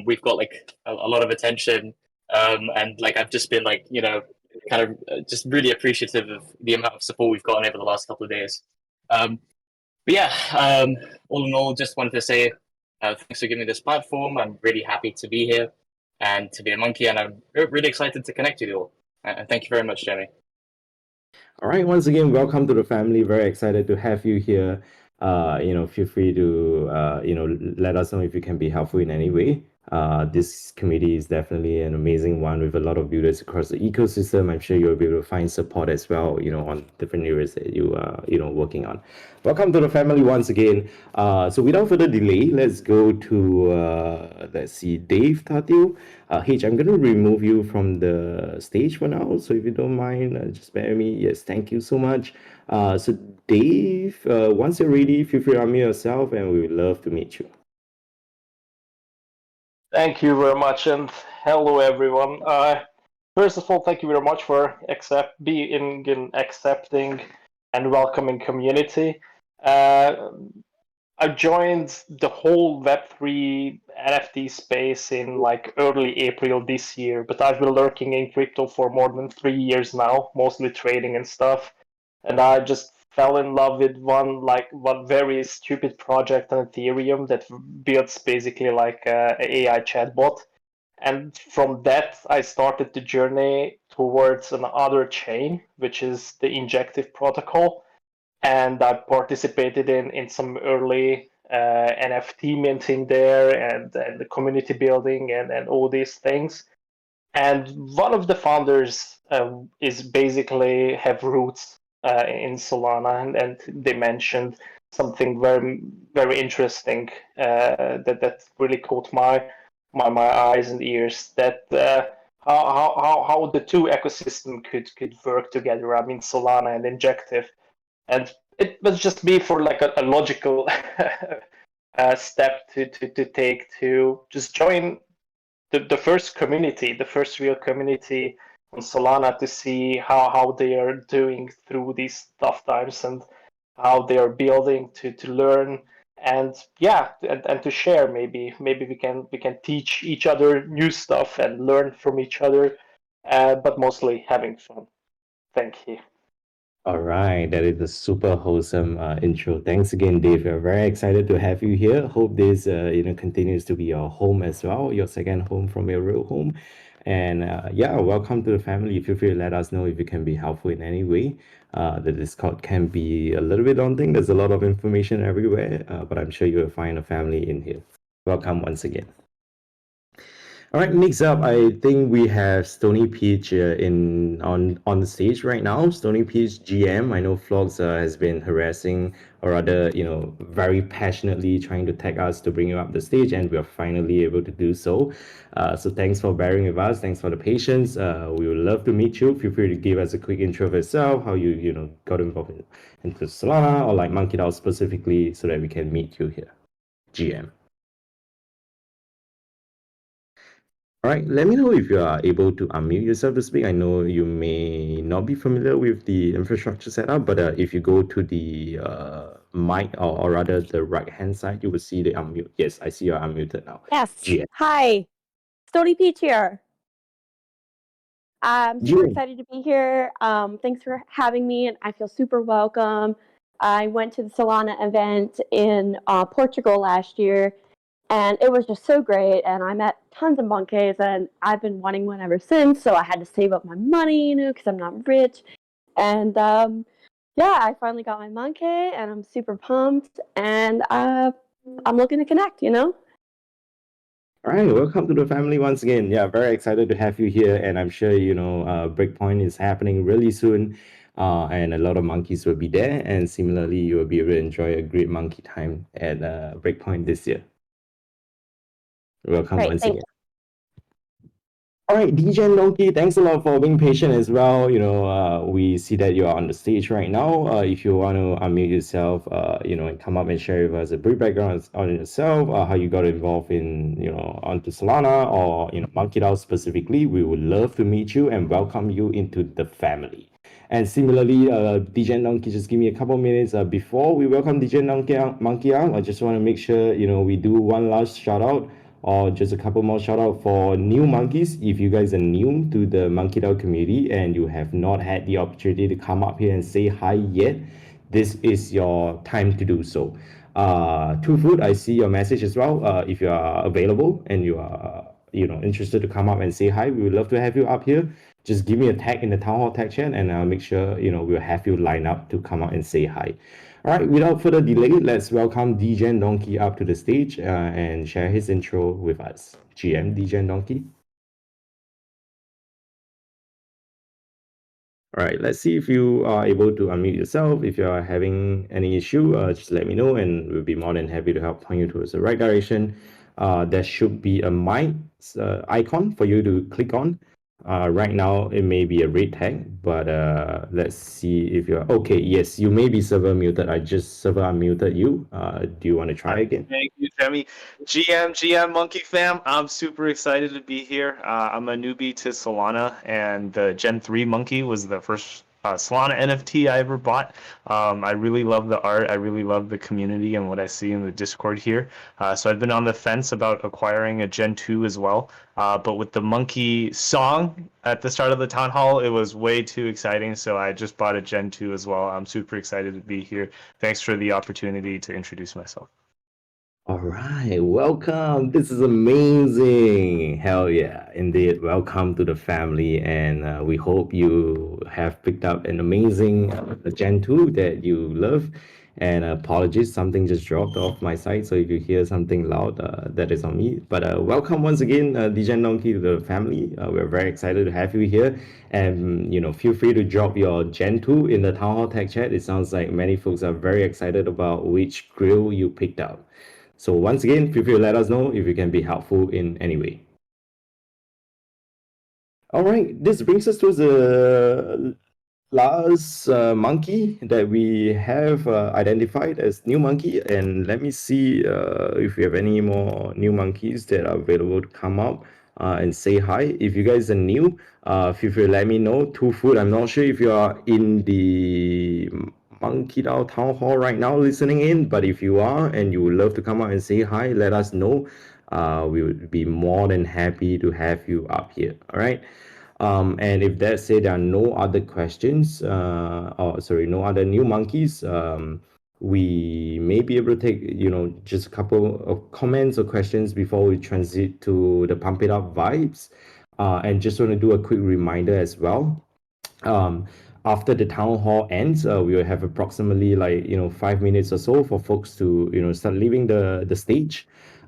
We've got a lot of attention, and I've just been just really appreciative of the amount of support we've gotten over the last couple of days. But yeah, all in all, just wanted to say thanks for giving me this platform. I'm really happy to be here and to be a monkey, and I'm really excited to connect with you all. And thank you very much, Jamie. All right, once again, welcome to the family. Very excited to have you here. Feel free to let us know if you can be helpful in any way. This community is definitely an amazing one with a lot of builders across the ecosystem. I'm sure you'll be able to find support as well, on different areas that you are, working on. Welcome to the family once again. So without further delay, let's go to, let's see, Dave Tatil. H, I'm going to remove you from the stage for now. So if you don't mind, just bear with me. Yes, thank you so much. So Dave, once you're ready, feel free to unmute yourself and we would love to meet you. Thank you very much, and hello everyone. First of all, thank you very much for being an accepting and welcoming community. I joined the whole Web3 NFT space in like early April this year, but I've been lurking in crypto for more than 3 years now, mostly trading and stuff. And I just fell in love with one very stupid project on Ethereum that builds basically like a AI chatbot. And from that, I started the journey towards another chain, which is the Injective protocol. And I participated in some early NFT minting there and the community building and all these things. And one of the founders is basically have roots in Solana, and they mentioned something very interesting that really caught my eyes and ears. That how the two ecosystem could work together. I mean, Solana and Injective, and it was just me for like a logical step to take to just join the first community, the first real community on Solana, to see how they are doing through these tough times and how they are building to learn and and to share. Maybe we can teach each other new stuff and learn from each other, but mostly having fun. Thank you. All right, that is a super wholesome intro. Thanks again, Dave. We're very excited to have you here. Hope this continues to be your home as well, your second home from your real home. And welcome to the family. Feel free to let us know if you can be helpful in any way. The Discord can be a little bit daunting. There's a lot of information everywhere, but I'm sure you will find a family in here. Welcome once again. All right, next up, I think we have Stony Peach on the stage right now. Stony Peach GM. I know Flox has been harassing, or rather, very passionately trying to tag us to bring you up the stage, and we are finally able to do so. So thanks for bearing with us. Thanks for the patience. We would love to meet you. Feel free to give us a quick intro of yourself, how you got involved into Solana or like MonkeDAO specifically, so that we can meet you here. GM. All right, let me know if you are able to unmute yourself to speak. I know you may not be familiar with the infrastructure setup, but if you go to the mic or rather the right-hand side, you will see the unmute. Yes, I see you're unmuted now. Yes. GM. Hi, Stony Peach here. I'm super excited to be here. Thanks for having me, and I feel super welcome. I went to the Solana event in Portugal last year, and it was just so great. And I met tons of monkeys, and I've been wanting one ever since. So I had to save up my money, because I'm not rich. And I finally got my monkey, and I'm super pumped. And I'm looking to connect. All right, welcome to the family once again. Yeah, very excited to have you here, and I'm sure Breakpoint is happening really soon, and a lot of monkeys will be there. And similarly, you will be able to enjoy a great monkey time at Breakpoint this year. Welcome once again. All right, DJ and Donkey, thanks a lot for being patient as well. We see that you are on the stage right now. If you want to unmute yourself, and come up and share with us a brief background on yourself, how you got involved in, onto Solana or, MonkeDAO specifically, we would love to meet you and welcome you into the family. And similarly, DJ and Donkey, just give me a couple minutes before we welcome DJ and Monkey out. I just want to make sure, we do one last shout out or just a couple more shout out for new monkeys. If you guys are new to the MonkeDAO community and you have not had the opportunity to come up here and say hi yet, this is your time to do so. Two Food, I see your message as well. If you are available and you are interested to come up and say hi, we would love to have you up here. Just give me a tag in the Town Hall tag chat and I'll make sure we'll have you line up to come up and say hi. All right, without further delay, let's welcome DJen Donkey up to the stage and share his intro with us. GM DJen Donkey. All right, let's see if you are able to unmute yourself. If you are having any issue, just let me know and we'll be more than happy to help point you towards the right direction. There should be a mic icon for you to click on. Right now, it may be a red tag, but let's see if you're okay. Yes, you may be server muted. I just server unmuted you. Do you want to try again? Thank you, Jemmy. GM, Monkey fam, I'm super excited to be here. I'm a newbie to Solana, and the Gen 3 Monkey was the first Solana NFT I ever bought. I really love the art. I really love the community and what I see in the Discord here. So I've been on the fence about acquiring a Gen 2 as well. But with the Monkey song at the start of the town hall, it was way too exciting. So I just bought a Gen 2 as well. I'm super excited to be here. Thanks for the opportunity to introduce myself. All right, welcome. This is amazing. Hell yeah, indeed. Welcome to the family, and we hope you have picked up an amazing Gen 2 that you love. And apologies, something just dropped off my side, so if you hear something loud, that is on me. But welcome once again, DJ Donkey, to the family. We're very excited to have you here, and feel free to drop your Gen 2 in the Town Hall Tech Chat. It sounds like many folks are very excited about which grill you picked up. So once again, feel free to let us know if we can be helpful in any way. All right, this brings us to the last monkey that we have identified as new monkey. And let me see if we have any more new monkeys that are available to come up and say hi. If you guys are new, feel free to let me know. Two Food, I'm not sure if you are in the MonkeDAO Town Hall right now listening in, but if you are and you would love to come out and say hi, let us know. We would be more than happy to have you up here. All right. And if that said, there are no other questions, no other new monkeys, we may be able to take, just a couple of comments or questions before we transit to the Pump It Up vibes. And just want to do a quick reminder as well. After the town hall ends, we will have approximately 5 minutes or so for folks to start leaving the stage.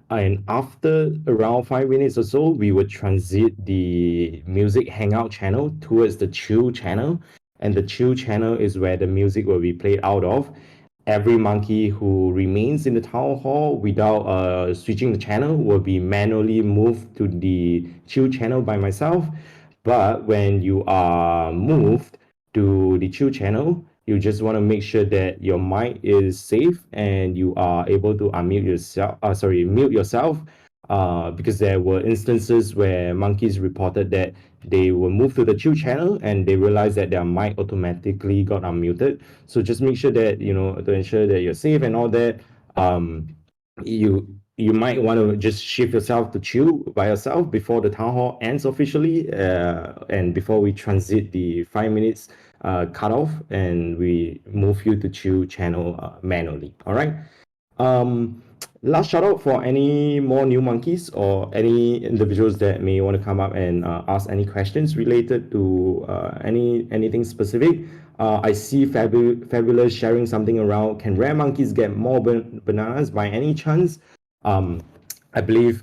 And after around 5 minutes or so, we would transit the music hangout channel towards the chill channel. And the chill channel is where the music will be played out of. Every monkey who remains in the town hall without switching the channel will be manually moved to the chill channel by myself. But when you are moved to the chill channel, you just want to make sure that your mic is safe and you are able to unmute yourself. Mute yourself. Because there were instances where monkeys reported that they were moved to the chill channel and they realized that their mic automatically got unmuted. So just make sure that to ensure that you're safe and all that. You might want to just shift yourself to chill by yourself before the town hall ends officially, and before we transit the 5 minutes cutoff and we move you to chill channel manually. All right. Last shout out for any more new monkeys or any individuals that may want to come up and ask any questions related to anything specific. I see Fabulous sharing something around, can rare monkeys get more bananas by any chance? I believe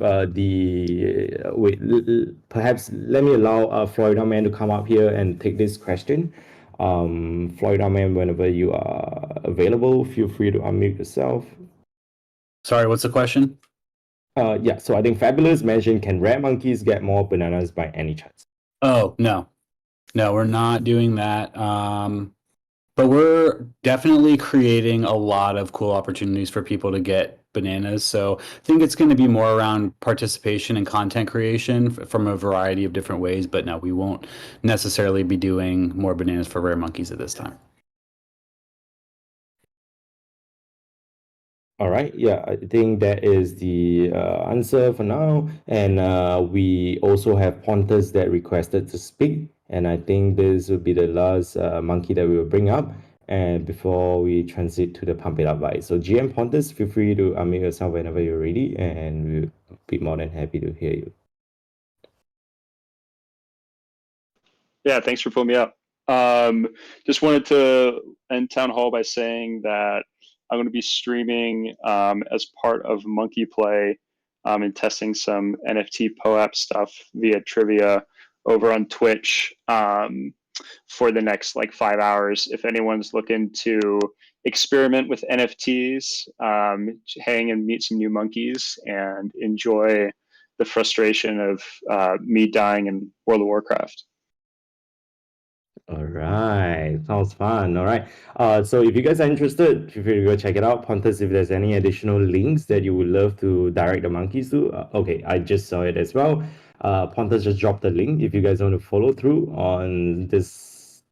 perhaps let me allow Florida Man to come up here and take this question. Florida Man, whenever you are available, feel free to unmute yourself. Sorry, what's the question? Yeah, so I think Fabulous mentioned, can rare monkeys get more bananas by any chance? Oh, no, we're not doing that. But we're definitely creating a lot of cool opportunities for people to get bananas. So I think it's going to be more around participation and content creation from a variety of different ways. But no, we won't necessarily be doing more bananas for rare monkeys at this time. All right, yeah, I think that is the answer for now. And we also have Pontus that requested to speak. And I think this will be the last monkey that we will bring up. And before we transit to the Pump It Up vibe. So GM Pontus, feel free to unmute yourself whenever you're ready. And we'll be more than happy to hear you. Yeah, thanks for pulling me up. Just wanted to end town hall by saying that I'm going to be streaming as part of Monkey Play and testing some NFT POAP stuff via trivia over on Twitch for the next like 5 hours. If anyone's looking to experiment with NFTs, hang and meet some new monkeys and enjoy the frustration of me dying in World of Warcraft. All right, sounds fun. All right. So if you guys are interested, feel free to go check it out. Pontus, if there's any additional links that you would love to direct the monkeys to, okay, I just saw it as well. Pontus just dropped the link if you guys want to follow through on this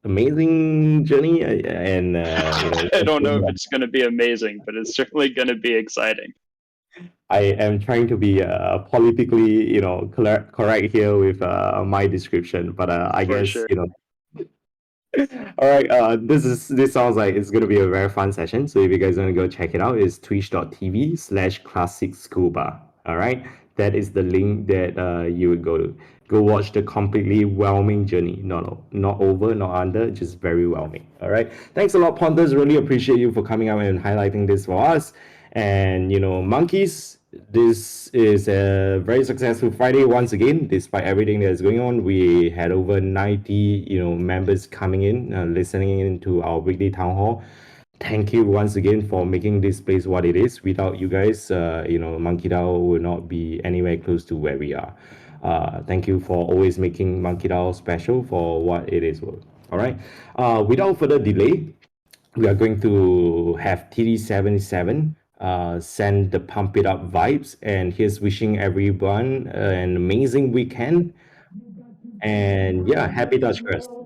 amazing journey. And I don't know if it's going to be amazing, but it's certainly going to be exciting. I am trying to be politically, correct here with my description, but I For guess sure. All right, this sounds like it's gonna be a very fun session. So if you guys want to go check it out, it's twitch.tv/classicscuba. All right, that is the link that you would go watch the completely whelming journey. Not over, not under, just very whelming. All right, thanks a lot, Pontus. Really appreciate you for coming out and highlighting this for us. And monkeys, this is a very successful Friday once again. Despite everything that's going on, we had over 90 members coming in, listening into our weekly town hall. Thank you once again for making this place what it is. Without you guys, MonkeDAO will not be anywhere close to where we are. Thank you for always making MonkeDAO special for what it is. All right. Without further delay, we are going to have TD77 send the pump it up vibes, and here's wishing everyone an amazing weekend. And yeah, happy Dutch first. You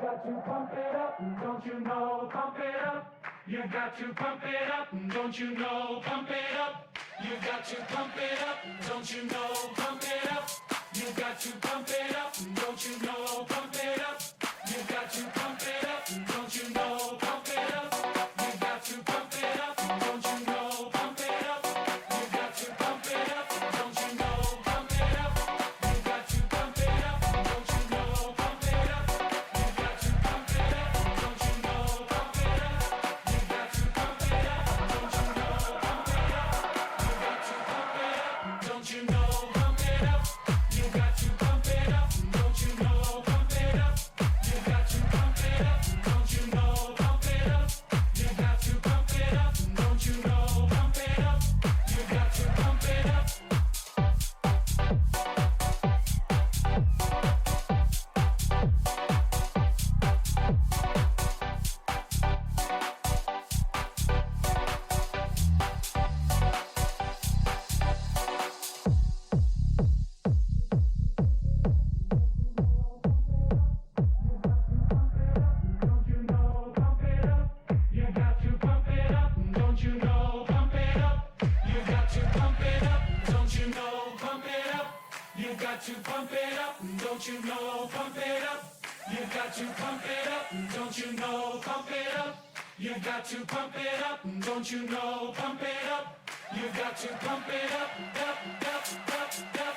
got to pump it up, don't you know? Pump it up. You got to pump it up, don't you know? Pump it up. You got to pump it up, don't you know? Pump it up. You got to pump it up, don't you know? Pump it up. You got to pump it up, don't you know? Pump it up. You got to pump it up, don't you know? Pump it up. You got to pump it up, don't you know? Pump it up. You got to pump it up, don't you know? Pump it up. You got to pump it up, don't you know? Pump it up. You got to pump it up, don't you know? Pump it up. You got to pump it up, don't you know? Pump it up. You got to pump it up, don't you know? Pump it up. You got to pump it up, don't you know? Pump it up. You got to pump it up, don't you know? Pump it up. You got to pump it up. You got to pump it up, don't you know? Pump it up. You got to pump it up, don't you know? Pump it up. You got to pump it up, don't you know? Pump it up. You got to pump it up, don't you know? Pump it up. You got to pump it up, don't you know? Pump it up. You got to pump it up, up, up, up, up.